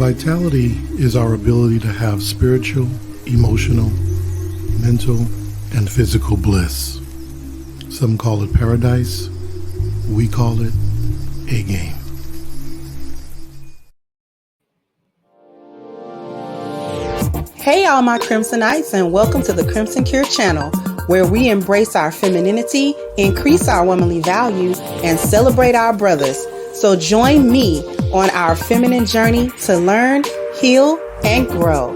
Vitality is our ability to have spiritual, emotional, mental, and physical bliss. Some call it paradise. We call it a game. Hey all my Crimsonites, and welcome to the Crimson Cure channel, where we embrace our femininity, increase our womanly value, and celebrate our brothers. So join me on our feminine journey to learn, heal, and grow.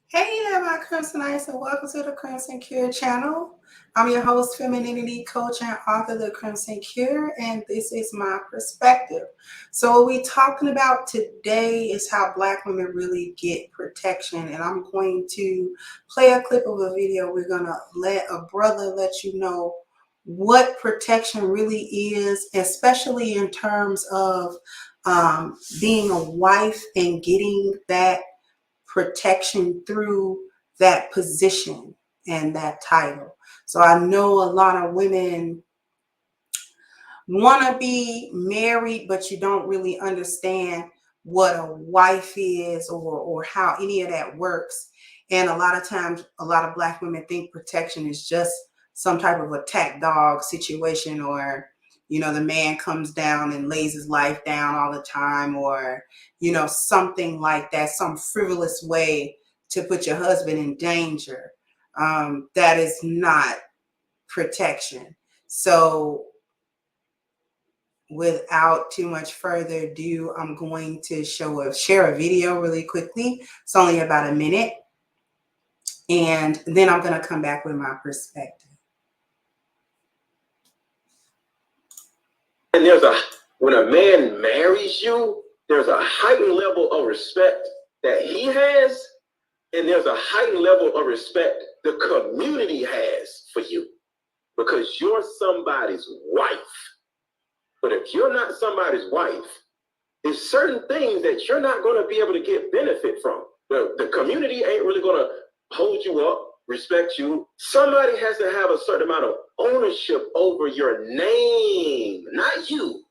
Hey there my Crimsonites, and welcome to the Crimson Cure channel. I'm your host, femininity coach, and author of the Crimson Cure, and this is my perspective. So what we're talking about today is how Black women really get protection, and I'm going to play a clip of a video. We're going to let a brother let you know what protection really is, especially in terms of being a wife and getting that protection through that position and that title. So I know a lot of women want to be married, but you don't really understand what a wife is or how any of that works. And a lot of times, a lot of Black women think protection is just some type of attack dog situation, or the man comes down and lays his life down all the time, or something like that, some frivolous way to put your husband in danger. That is not protection. So without too much further ado, I'm going to share a video really quickly. It's only about a minute, and then I'm going to come back with my perspective. And when a man marries you, there's a heightened level of respect that he has, and there's a heightened level of respect the community has for you, because you're somebody's wife. But if you're not somebody's wife, there's certain things that you're not going to be able to get benefit from. The community ain't really going to hold you up, respect you. Somebody has to have a certain amount of ownership over your name, not you,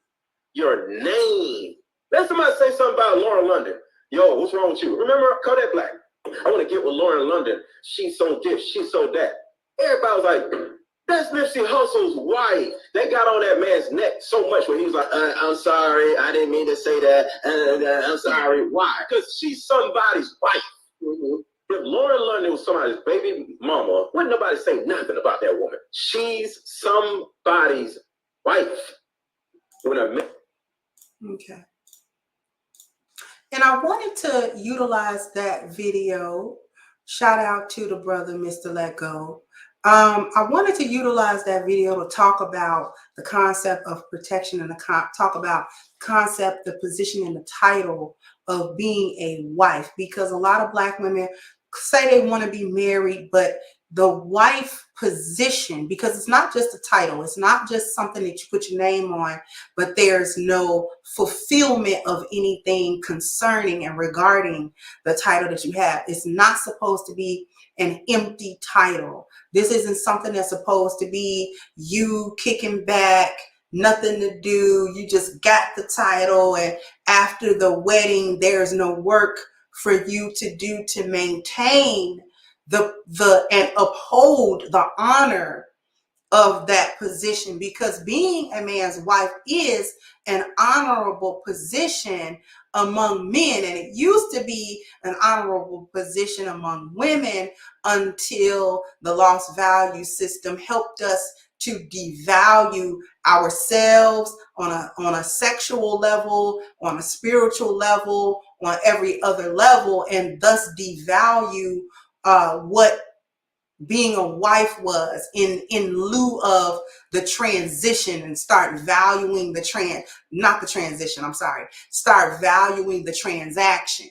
your name. Let somebody say something about Lauren London. Yo, what's wrong with you? Remember Kodak Black? I want to get with Lauren London. She's so this, she's so that. Everybody was like, that's Nipsey Hussle's wife. They got on that man's neck so much when he was like, I'm sorry, I didn't mean to say that. I'm sorry. Why? Because she's somebody's wife. Mm-hmm. If Lauren London was somebody's baby mama, wouldn't nobody say nothing about that woman. She's somebody's wife. Okay. And I wanted to utilize that video. Shout out to the brother, Mr. Let Go. I wanted to utilize that video to talk about the concept of protection and talk about concept, the position and the title of being a wife, because a lot of Black women say they want to be married, but the wife position, because it's not just a title, it's not just something that you put your name on, but there's no fulfillment of anything concerning and regarding the title that you have. It's not supposed to be an empty title. This isn't something that's supposed to be you kicking back, nothing to do. You just got the title, and after the wedding, there's no work for you to do to maintain and uphold the honor of that position, because being a man's wife is an honorable position among men, and it used to be an honorable position among women until the lost value system helped us to devalue ourselves on a sexual level, on a spiritual level, on every other level, and thus devalue what being a wife was in lieu of the transition, and start valuing start valuing the transaction,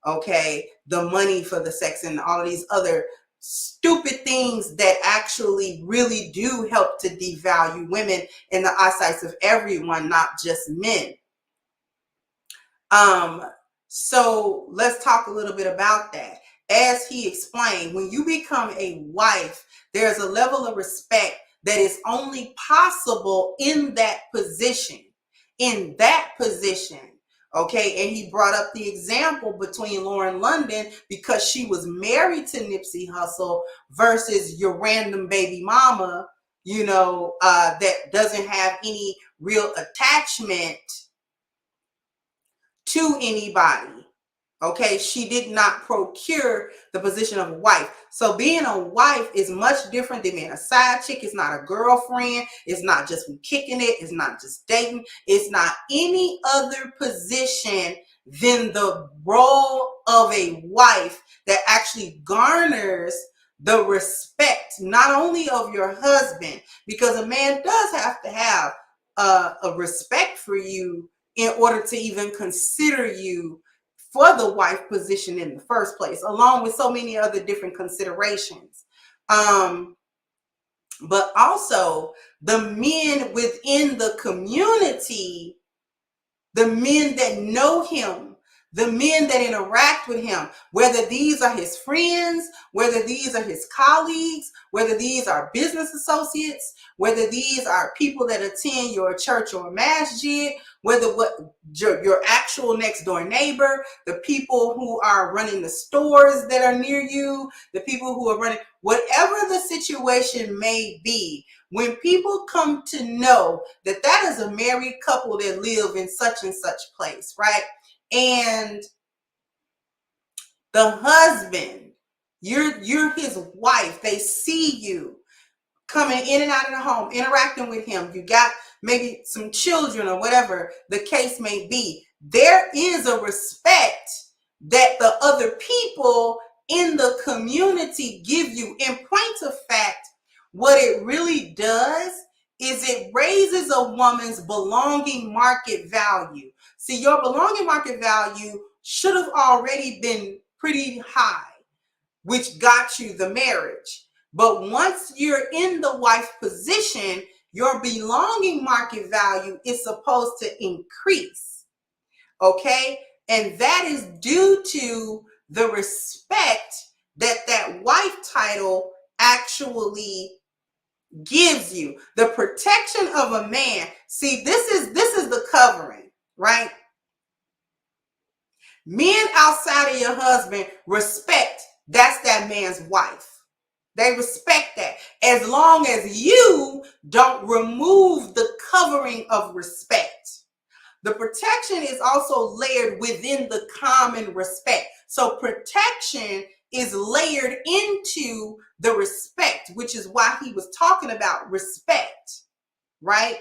okay, the money for the sex and all of these other stupid things that actually really do help to devalue women in the eyesight of everyone, not just men. So let's talk a little bit about that. As he explained, when you become a wife, there's a level of respect that is only possible in that position. in that position. Okay, and he brought up the example between Lauren London because she was married to Nipsey Hussle versus your random baby mama, that doesn't have any real attachment to anybody. Okay, she did not procure the position of a wife. So being a wife is much different than being a side chick. It's not a girlfriend. It's not just kicking it. It's not just dating. It's not any other position than the role of a wife that actually garners the respect, not only of your husband, because a man does have to have a respect for you in order to even consider you for the wife position in the first place, along with so many other different considerations. But also the men within the community, the men that know him, the men that interact with him, whether these are his friends, whether these are his colleagues, whether these are business associates, whether these are people that attend your church or masjid, whether your actual next door neighbor, the people who are running the stores that are near you, the people who are running, whatever the situation may be, when people come to know that that is a married couple that live in such and such place, right? And the husband, you're his wife, they see you coming in and out of the home, interacting with him, you got maybe some children or whatever the case may be, there is a respect that the other people in the community give you. In point of fact, what it really does is it raises a woman's belonging market value. See, your belonging market value should have already been pretty high, which got you the marriage. But once you're in the wife position, your belonging market value is supposed to increase. Okay? And that is due to the respect that wife title actually gives you. The protection of a man. See, this is the covering, right? Men outside of your husband respect that's that man's wife. They respect that as long as you don't remove the covering of respect. The protection is also layered within the common respect. So protection is layered into the respect, which is why he was talking about respect, right?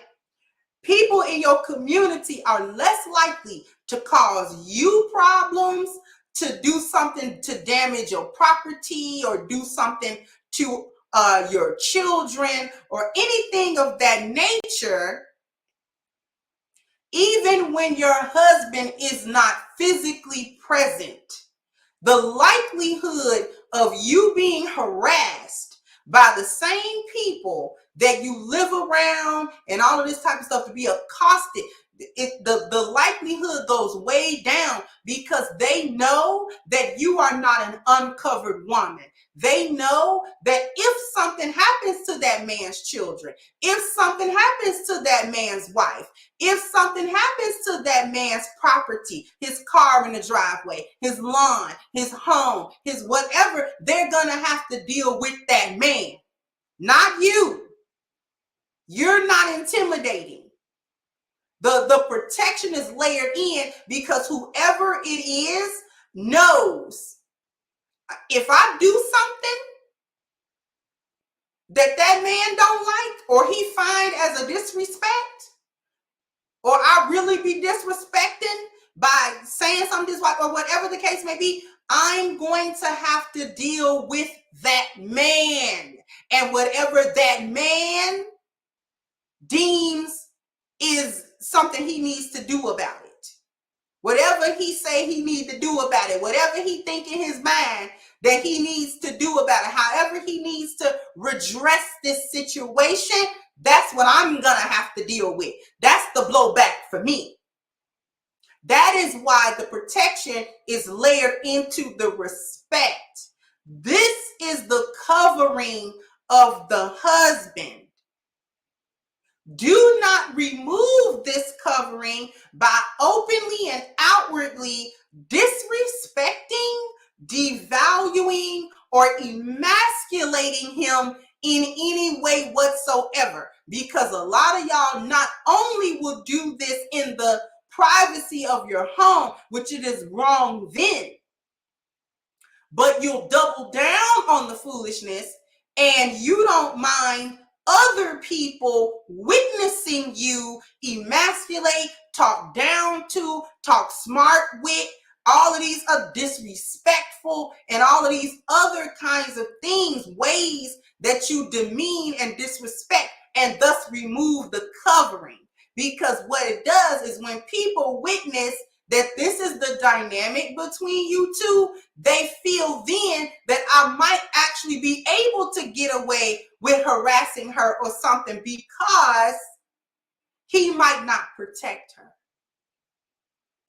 People in your community are less likely to cause you problems, to do something to damage your property or do something to your children or anything of that nature, even when your husband is not physically present. The likelihood of you being harassed by the same people that you live around and all of this type of stuff, to be accosted, the likelihood goes way down because they know that you are not an uncovered woman. They know that if something happens to that man's children, if something happens to that man's wife, if something happens to that man's property, his car in the driveway, his lawn, his home, his whatever, they're going to have to deal with that man, not you. You're not intimidating. The protection is layered in because whoever it is knows if I do something that man don't like or he find as a disrespect, or I really be disrespecting by saying something or whatever the case may be, I'm going to have to deal with that man and whatever that man deems is something he needs to do about it. Whatever he say he need to do about it, whatever he think in his mind that he needs to do about it, however he needs to redress this situation, that's what I'm gonna have to deal with. That's the blowback for me. That is why the protection is layered into the respect. This is the covering of the husband. Do not remove this covering by openly and outwardly disrespecting, devaluing, or emasculating him in any way whatsoever. Because a lot of y'all not only will do this in the privacy of your home, which it is wrong then, but you'll double down on the foolishness, and you don't mind other people witnessing you emasculate, talk down to, talk smart with, all of these are disrespectful, and all of these other kinds of things, ways that you demean and disrespect, and thus remove the covering. Because what it does is when people witness that this is the dynamic between you two, they feel then that I might actually be able to get away with harassing her or something because he might not protect her.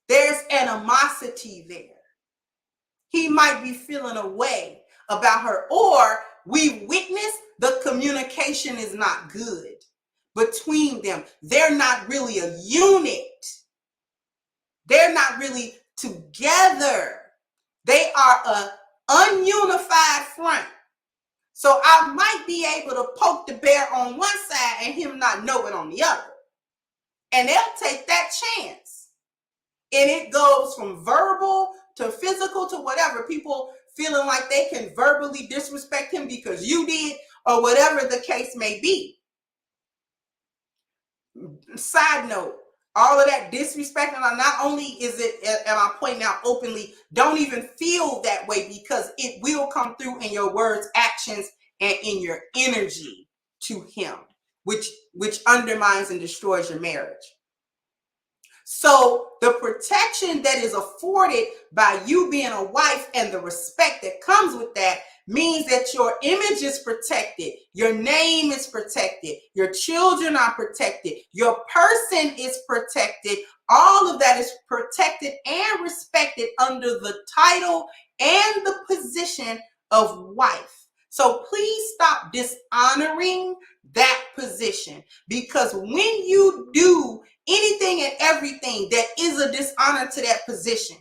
There's animosity there. He might be feeling a way about her, or we witness the communication is not good between them. They're not really a unit. They're not really together. They are an ununified front. So I might be able to poke the bear on one side and him not know it on the other. And they'll take that chance. And it goes from verbal to physical to whatever. People feeling like they can verbally disrespect him because you did, or whatever the case may be. Side note, all of that disrespect, and not only is it, am I pointing out openly, don't even feel that way, because it will come through in your words, actions, and in your energy to him, which undermines and destroys your marriage. So the protection that is afforded by you being a wife and the respect that comes with that means that your image is protected, your name is protected, your children are protected, your person is protected. All of that is protected and respected under the title and the position of wife. So please stop dishonoring that position, because when you do anything and everything that is a dishonor to that position,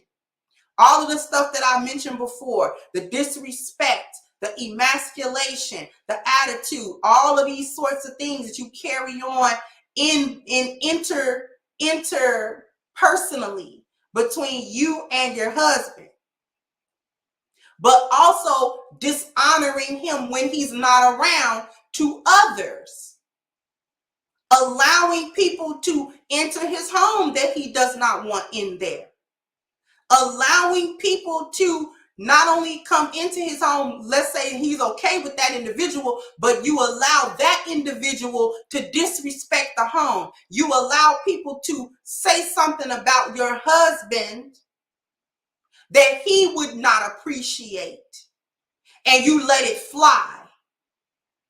all of the stuff that I mentioned before, the disrespect, the emasculation, the attitude, all of these sorts of things that you carry on in interpersonally between you and your husband, but also dishonoring him when he's not around to others, allowing people to enter his home that he does not want in there, allowing people to not only come into his home, let's say he's okay with that individual, but you allow that individual to disrespect the home. You allow people to say something about your husband that he would not appreciate, and you let it fly.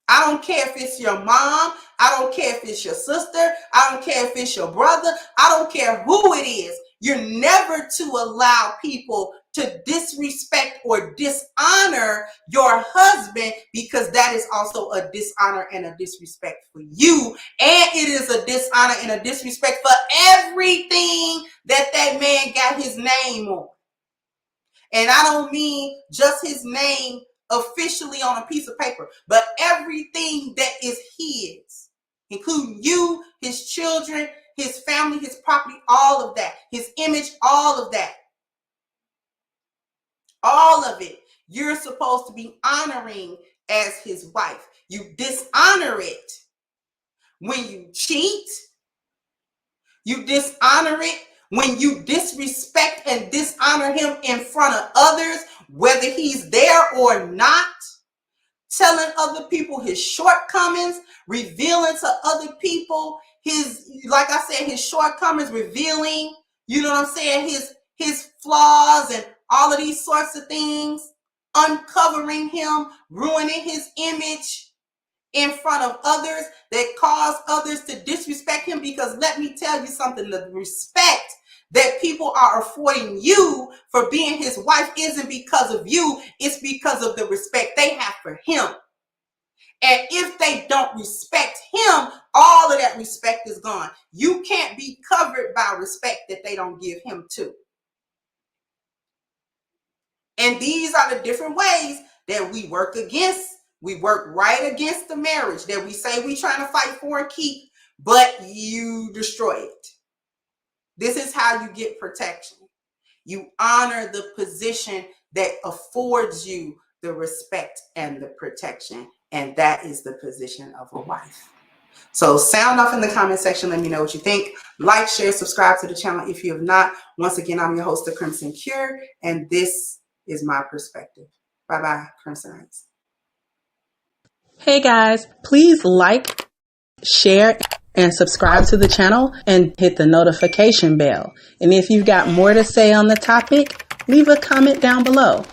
I don't care if it's your mom. I don't care if it's your sister. I don't care if it's your brother. I don't care who it is. You're never to allow people to disrespect or dishonor your husband, because that is also a dishonor and a disrespect for you. And it is a dishonor and a disrespect for everything that that man got his name on. And I don't mean just his name officially on a piece of paper, but everything that is his, including you, his children, his family, his property, all of that, his image, all of that, all of it, you're supposed to be honoring as his wife. You dishonor it when you cheat. You dishonor it when you disrespect and dishonor him in front of others, whether he's there or not, telling other people his shortcomings, revealing to other people his, like I said, his shortcomings, revealing, you know what I'm saying, his flaws and all of these sorts of things, uncovering him, ruining his image in front of others that cause others to disrespect him. Because let me tell you something, the respect that people are affording you for being his wife isn't because of you, it's because of the respect they have for him. And if they don't respect him, all of that respect is gone. You can't be covered by respect that they don't give him too. And these are the different ways that we work right against the marriage that we say we trying to fight for and keep, but you destroy it. This is how you get protection. You honor the position that affords you the respect and the protection. And that is the position of a wife. So sound off in the comment section. Let me know what you think. Like, share, subscribe to the channel if you have not. Once again, I'm your host, The Crimson Cure, and this is my perspective. Bye-bye, Crimsonites. Hey guys, please like, share, and subscribe to the channel and hit the notification bell. And if you've got more to say on the topic, leave a comment down below.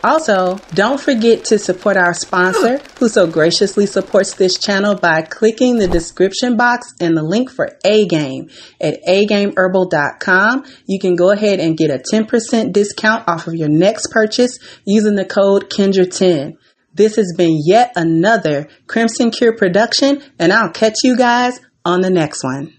Also, don't forget to support our sponsor who so graciously supports this channel by clicking the description box and the link for A-Game at agameherbal.com. You can go ahead and get a 10% discount off of your next purchase using the code Kendra10. This has been yet another Crimson Cure production, and I'll catch you guys on the next one.